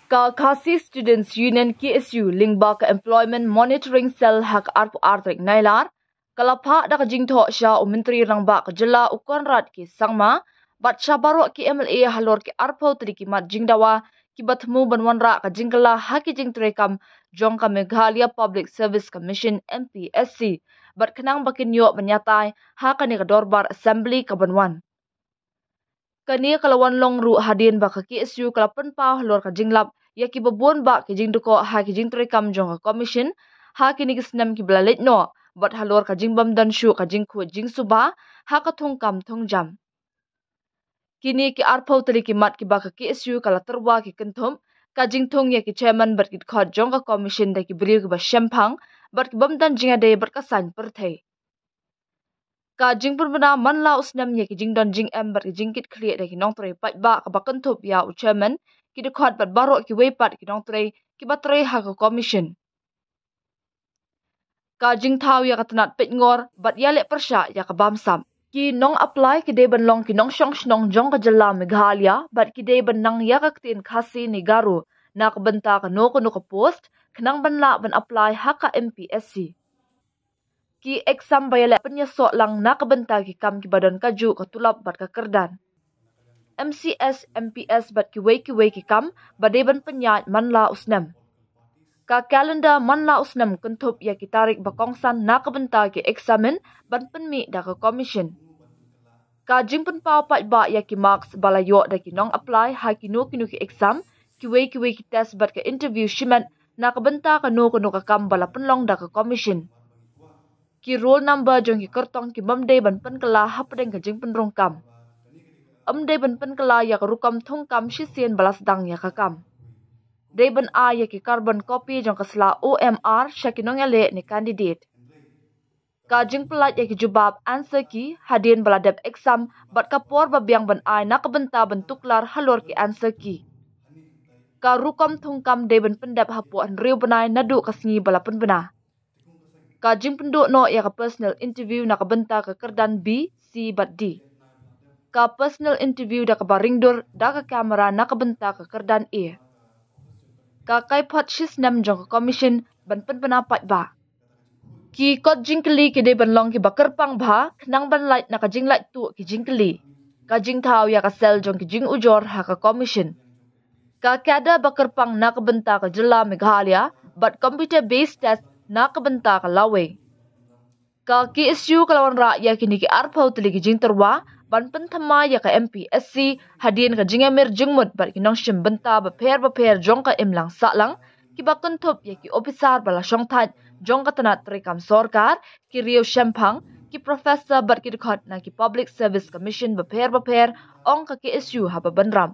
Ka Khasi Students Union KSU lingba ka Employment Monitoring Cell hak arpu artrik nailar kalapha dak jingtho sha menteri rangba ka jela ukonrat ki sangma bat shabaro ki MLA halor ki arpo triki mat jingdawa ki batmu banwanra ka jingkala haki jingtrekam jongka Meghalaya Public Service Commission MPSC bat kenang bakin yo menyatai hakani ka dorbar assembly ka banwan kani kalawan long ru hadin ba ka KSU kalapan pa halor ka jinglap ya ki babon ba ki jingduko ha ki jingtrekam jong ka commission ha ki ni kisnam ki blalet no bat halor ka jingbam dan shu ka jingku jingsuba ha ka thongkam thongjam kini ki arpau tali ki mat ki ba ka KSU kala terwa ki kenthum ka jingthong ya ki chairman bat ki khot jong ka commission da ki beliau ki ba shempang bat ki bamdan jinga de bat ka san perthai ka jingpun bana manla usnam ya ki jingdon jing em bat ki jingkit khliet da ki nongtre pat ba ka ba kentup ya u chairman ki de khot bat baro ki weipat ki nongtre ki batre ha ka commission ka jingthau ya ka tanat pet ngor bat ya le persha ya ka bamsam ki nong apply ki de ban long ki nong shong shnong jong ka jala Meghalaya bat ki de ban nang ya ka tin Khasi ni garu na ka banta ka no ka post khnang ban la ban apply ha ka MPSC ki exam bayala penya so lang na ka banta ki kam ki badan kaju ka tulap bat ka kerdan MCS MPS bat ki wei ki kam bade ban penyat manla usnam ka kalenda manla usnam kentup ya ki tarik bakongsan na ka banta ki examen ban penmi da ka commission ka jingpun pau pat ba ya ki marks balayo da ki nong apply ha ki no ki exam ki wei ki test bat ka interview shiman na ka banta ka no ka kam bala penlong da ka commission ki roll number jong ki kertong ki bamde ban pen kala hapdeng ka jingpun rong kam amde ban pen kala ya ka rukam thong kam shisien balas dang ya ka kam de ban a ya ki carbon copy jong ka sla OMR shakinong ele ni candidate ka jingpelat ya ki jubab answer ki hadin baladap exam bat ka por babiang ban ai na ka banta ban tuklar halor ki answer ki ka rukam thong kam de ban pendap hapu an riu banai nadu ka sngi bala pen bana ka jingpendo no ya ka personal interview na ka banta ka kerdan B, C bat D. Ka personal interview da ka baringdur da ka kamera na ka banta ka kerdan A. Ka kai pot shis nam jong ka commission ban pen penapat ba. Ki kot jingkeli ki de ban long ki bakerpang ba knang ban light na ka jinglat tu ki jingkeli. Ka jingthau ya ka sel jong ki jing ujor ha ka commission. Ka kada bakerpang na ka banta ka jela Meghalaya bat computer based test na ka banta ka lawe ka KSU kalawan ra ya kini ki arpau tili ki jing terwa ban penthama ya ka MPSC hadin ka jingamir jingmut bat ki nong shim banta ba pher jong ka imlang salang ki ba kentup ya ki officer bala shongthat jong ka tanat trekam sorkar ki riu shempang ki professor bat ki dekhot na ki Public Service Commission ba pher ong ka KSU ha ba banram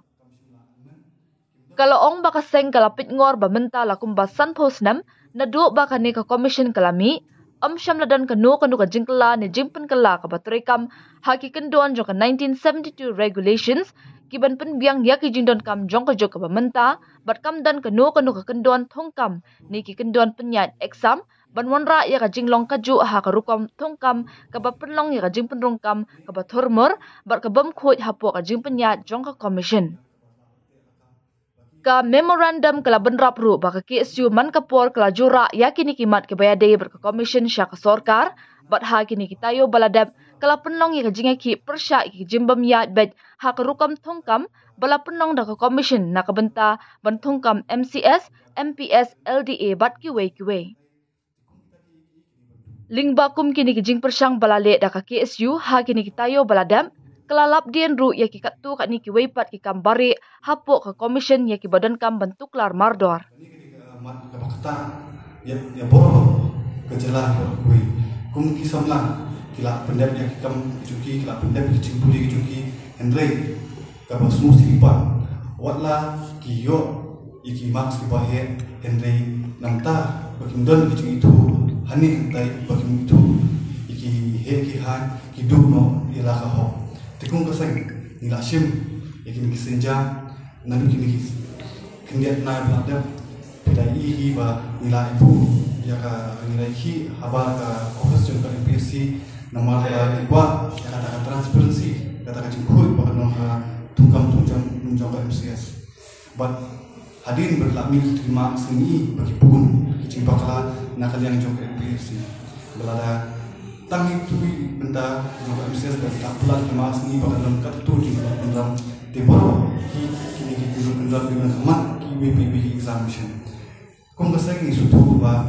kalau ong ba ka seng kalapit ngor ba menta la kumbasan posnam nadu ba kani ka commission kalami sham ladan ka no ka jingkala ni jingpen kala ka batrekam haki kendon jong ka 1972 regulations kiban pen biang ya ki jingdon kam jong ka jok ka bamenta bat kam dan ka no ka kendon thongkam ni ki kendon penyat exam ban wanra ya ka jinglong ka ju ha ka rukom thongkam ka ba penlong ya ka jingpen rongkam ka ba thormor bat ka bam khoj hapo ka jingpenyat jong ka commission ka memorandum kala benrap ru ba ka KSU man kapor kala jura yakini kimat ke bayade ber ka commission sya ka sorkar bat ha kini kitayo baladap kala penlong ya ka jinga ki persya ki jimbam ya bet ha ka rukam thongkam bala penlong da ka commission na ka benta ban thongkam MCS MPS LDA bat ki wei lingba kum kini ki jing persyang balale da ka KSU ha kini kitayo baladap kelalap dien ru ya ki katu kat ni ki weipat ki kambari hapo ka commission ya ki badan kam bentuk lar mardor mat ka bakta ya boro ke jelah kui kum ki samlang kila pendap ya ki kam juki kila pendap ki cimpuli ki juki hendrei ka basmu sipan watla ki yo iki max ki bahe hendrei namta bakimdon ki itu hani dai bakim itu iki he ki han ki dugno ila ka ho tikung kasang nila sim yakin kisenja nabi kini kendiat na belanda pedai hi ba nila ibu ya ka nila hi haba ka office jong ka MPSC nama ka iba ya kata transparency kata ka jingkul ba no ha tungkam tungjang jong ka MCS but hadin berlami terima seni bagi pun kicing bakala nak kalian jok MPSC belada tangi tu benda jok MCS dan tak pula terima seni pada dalam kat tu di dalam tebor kini kita dalam dengan amat WPB examination kum kasai ni suatu ba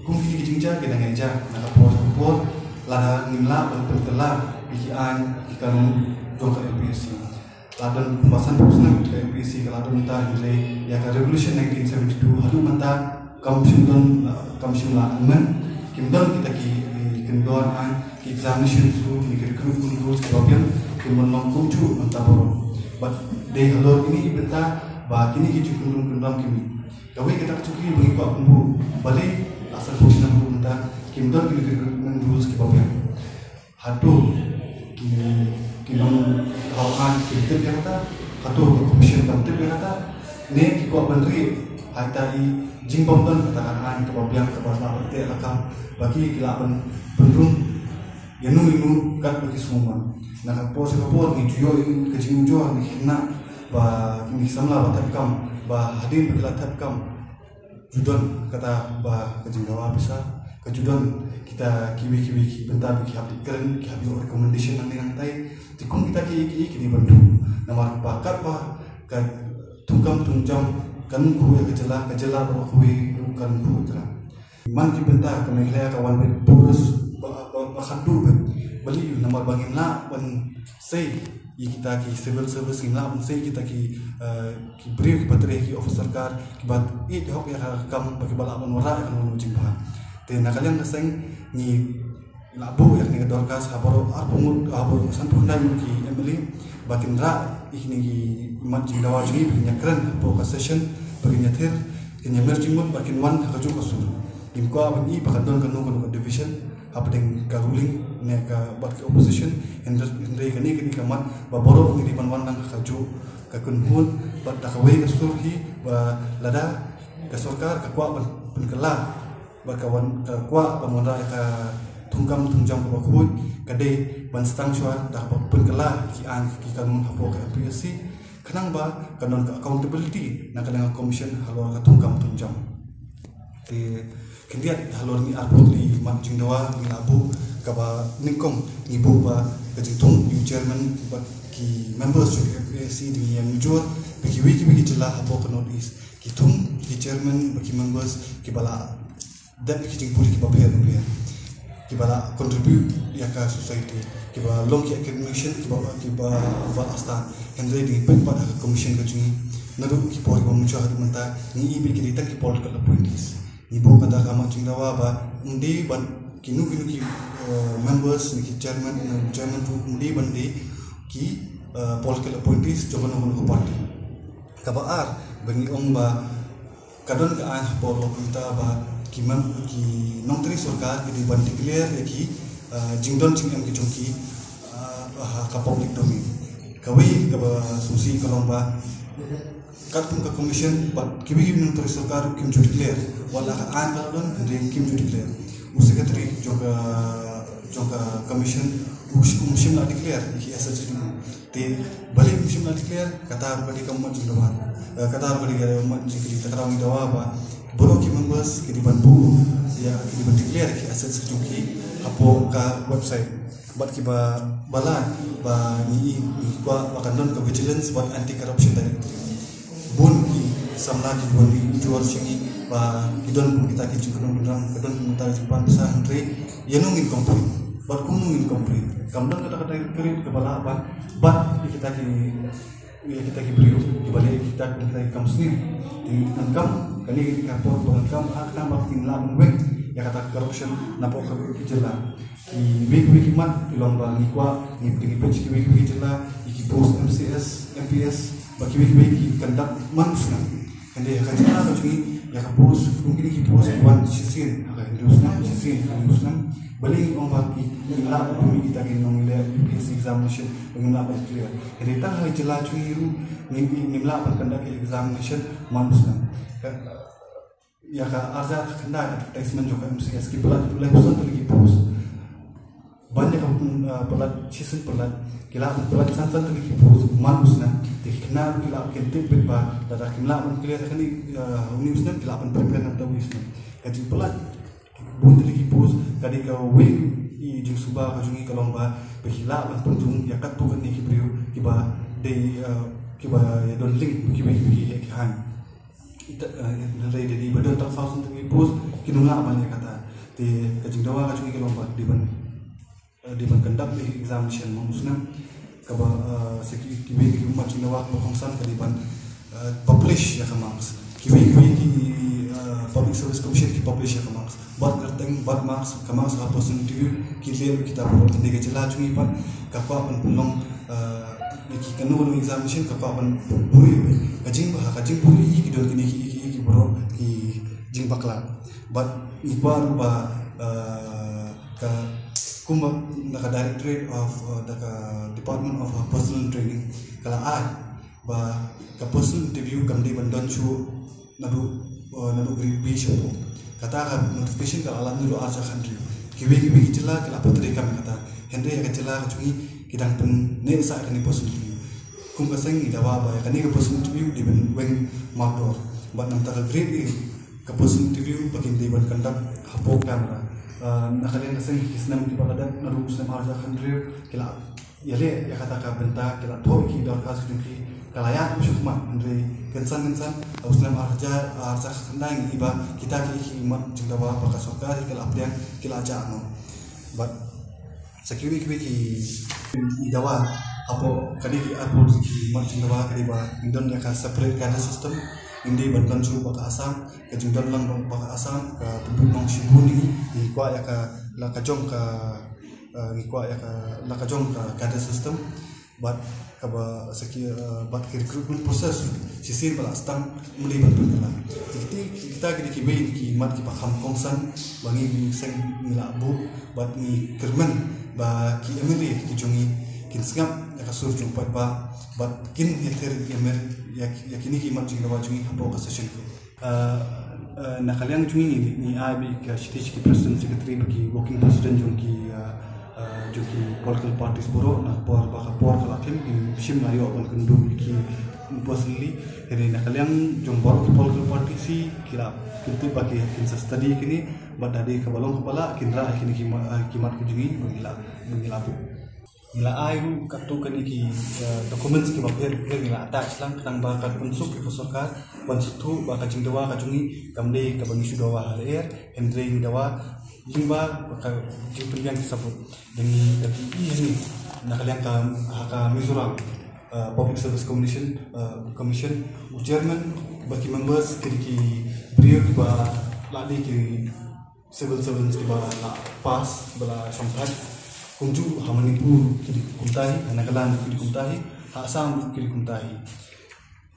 kum kicing ja kita ngeja nak por lada nimla bertelah bikian ikan jok MPSC ladan pembahasan personal ke MPSC kalau mentah nilai ya ke revolution 1972 hadu mentah kamshun la amen kimdon kita ki kendon an examination su ni recruitment rules problem kimon long chu mentah boro but de halor ini benta ba kini ki kendon kimi gawe kita cuki bagi ko kumbu balik asal position bu mentah kimdon ki recruitment rules ki problem hadu kinong kawan kita berkata atau komisi kamtip berkata ne kiko bandri hatai jingbomban katakan kebabian kebasa te akam bagi kilapan pendrum yanu kat bagi semua nak pos ni juyo ke jinjo ni hina ba ni samla ba tapkam ba hadin begila tapkam judon kata ba ke jingawa bisa kejudan kita kiwi bentar bagi habis keren habis recommendation yang tai tikung kita kini bantu nama bakat pa kan tungkam tunjam kan ku kejela bawa kuwi kan ku tera man ki bentar kami lea kawan terus bakadu beli nama bangin la pen sei kita ki civil service la pen sei kita ki brief ki patre ki officer kar ki bat hok ya kam bagi bala wara kan jimba te nakalian kaseng ni labu yang ni dorkas haboro haboro santu ndai ki emily bakin ra ikni ki mat jindawa jini binya keren po session baginya ter kenya merjingun bakin wan haju kasul imko abni bakadon kanu division apdeng ka ruling ne ka bat opposition hendrai kani kamat baboro ni pan wan nang haju ka kunhun bat takawe kasur hi ba lada ka sarkar ka kwa penkela berkawan kuat pemuda ka tungkam tunjang bakut kade ban stang shot dah penkelah kian ki kanun hapo ka MPSC kanang ba kanun accountability nak kanang commission halor ka tungkam tunjang te kendiat halor ni arpo li manjing dawa ni labu ka ba nikom ni bo ba ka jitung new chairman ba ki members of MPSC di yang jur bagi wiki jelah hapo ka notice ki tung ki chairman bagi members ki bala dan kita boleh kita bayar dia kita contribute ya ke society kita long ki accumulation kita asta Henry di pada commission ke sini naru ki por muncul hadu menta ni ibi kita ki political appointees ni bo kada kama cingdawa ba undi ban kinu ki members ni ki chairman tu undi bandi ki political appointees coba nombor party kabar bagi ba kadon ka an por kita ba kimam ki nongtri sarkar ki ban declare ya ki jingdon cingam ki chungki ka public domain kawi ka susi kalomba kat pun ka commission but kibi nongtri sarkar kim ju declare wala ka an kalon de kim ju declare secretary joka commission musim la declare ki SHD te balik musim la declare kata bali kam jingdawa kata bali ga jingli takrawi dawa ba boro ki members ki dibantu ya ki declare ki aset sejuki apo ka website bat ki ba bala ba ni kwa akan ke vigilance buat anti corruption dari bun ki samla ki boni jual singi ba kidon kita ki jukun dalam kedon kita jumpa besar Henry yenung incomplete bat kumung incomplete kamdan kata-kata kiri kepala bat kita ki beliau kembali kita kamusni di angkam kali kapor pengkam hak tambah tinlan wek ya kata corruption napo ka kijela ki wik mat ilomba ni kwa ni page ki wik kijela ki post MPS bagi wik ki kandak manusna ende ka jela ka cungi ya ka post mungkin ki post wan sisin ka indusna balik orang bagi ila bumi kita ginong ile MPS examination mengenal clear jadi tang hai jela cuiru nimla berkendak examination manusna ya ka arza kena advertisement juga MCS ki pelat tulai pesan lagi post banyak pelat season pelat kila pelat santan tu kipus manusna dikena kila kentip ba dada kila pun kila kani unusna kila pun perkan atau wisna kaji pelat bun tu kipus kadi ka wing I jung suba ka jungi kalomba behila pun penjung ya kat bukan ni kibriu kiba de kiba ya don link kiba kiba han ita nalai de badon tak sausun tu kipus kinunga banyak kata di kajing dawa ka jungi kalomba di ban conduct examination mamusna kaba security kiwi umat Cinawa kongsan kadiban publish ya kamaks kiwi ki public service commission ki publish ya kamaks bat kerteng bat marks kamaks apa interview ki kita buat nega jela cungi pan kakwa pan pulong ki kanu examination kakwa pan buri kajing buri ki don ki bro ki jing bakla bat ibar ba ka kumba naka directorate of naka department of personal training kala ba ka personal interview kamde bandon chu nadu abbreviation kata ka notification kala alam nuru arja country kiwi jela kala patre kam kata hendre ya jela ka chungi kidang pun ne sa kani personal interview kumba sang dawa ba kani ka personal interview di ben weng motor ba nam ta grade ka personal interview bakin de ban conduct hapo kamera nakalian kasing kisnam ki bakadat naru muslim arja country kila yale ya kata ka benta kila to ki dor kas ki kalaya syukma andre kensan muslim arja kandang iba kita ki imat jingdawa baka sokar kila apdian kila aja no but security ki dawa apo kadi apo ki imat jingdawa kadi ba indon ya ka separate kada system indi bantan su baka asam ke jingdan lang baka asam ke tubung shibuni di kwa ya ka la kajong ka ngikwa ya ka la kajong ka kada system bat ka ba saki bat ki recruitment process sisir bala stang muli bantu kala kita ki main ki mat ki pakam kongsan bangi seng nila bu bat ni kermen ba ki emiri ki jongi kin singap ya ka sur jumpa ba bat kin heter emer ya kini ki mat jingdawa jungi hapo ka session nakalian jungi ni abi ka stage ki president secretary ki working president jungi political parties boro na por kala tim shim na yo ban kundu ki personally ini nakalian jong boro political party si kila kintu baki kin study kini badade ka balong kepala kindra kini ki mat jungi mengila ila ayu katu kan iki documents ki babher ila attach lang tang ba ka unsuk ki sorkar ban situ ba ka jingdawa ka jungi kamde ka bangi sudawa haler hendring dawa limba ka jingpian ki sabut demi dati ini nakalian ka Mizoram public service commission chairman baki members ki beliau ki ba ladi ki civil servants ki ba pass bala sampai kunju hamanipur kiri kuntahi anakalan kiri kuntahi asam kiri kuntahi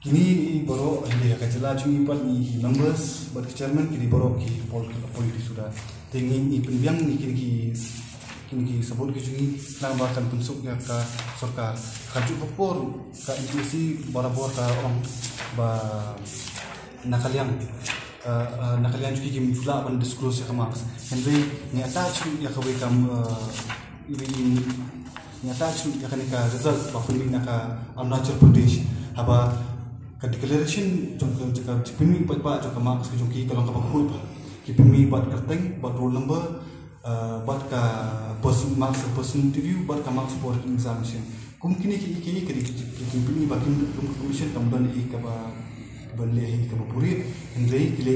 kini boro ande kacela cungi pat ni numbers bat chairman kiri boro ki politik sudah tinggi ni penbiang ni kini sebut ki cungi nang bahkan pensuk ya ka sorkar kaju kopor ka institusi barabor ka orang ba nakalian cungi ki mula ban disclose ya kamax henry ni attach ya ka kam ini nyata ya kan ka result bakuni naka Arunachal Pradesh haba ka declaration jong ka pimi pat jong ka marks jong ki kalong ka bakul ki pimi bat kerteng bat roll number bat ka person marks person interview bat ka marks for examination kum kini ki pimi bakin commission tamban ka ba banle ka bapuri hendrei kile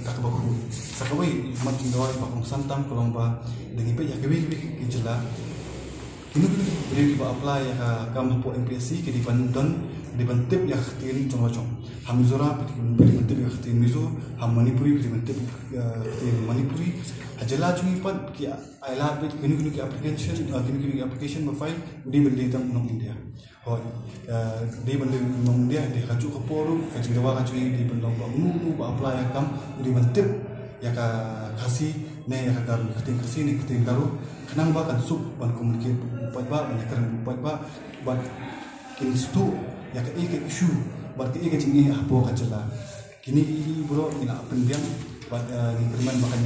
ka bakul sakawai mat jingdawa bakong santam kalong ba dengan ibu ya kewi jela kini beri kita apply ya kam po MPSC ke di Bandung di bantip ya khtin cong Hamizora beri bantip ya khtin Mizo ham Manipuri beri bantip khtin Manipuri ajala cungi pat ki aila bit kini ki application ma file di bende tam nong India ho di bende nong India di kaju kaporo ka jingdawa kaju di Bandung ba unu ba apply ya kam di bantip ya ka kasih ne ya ka garu khtin kasih ni khtin garu kanang ba kan sup ban communicate pat ba ban karan pat ba ban kin stu ya ka issue ban ka jingi hapo ka jela kini bro ina pendiam ba ni perman makanya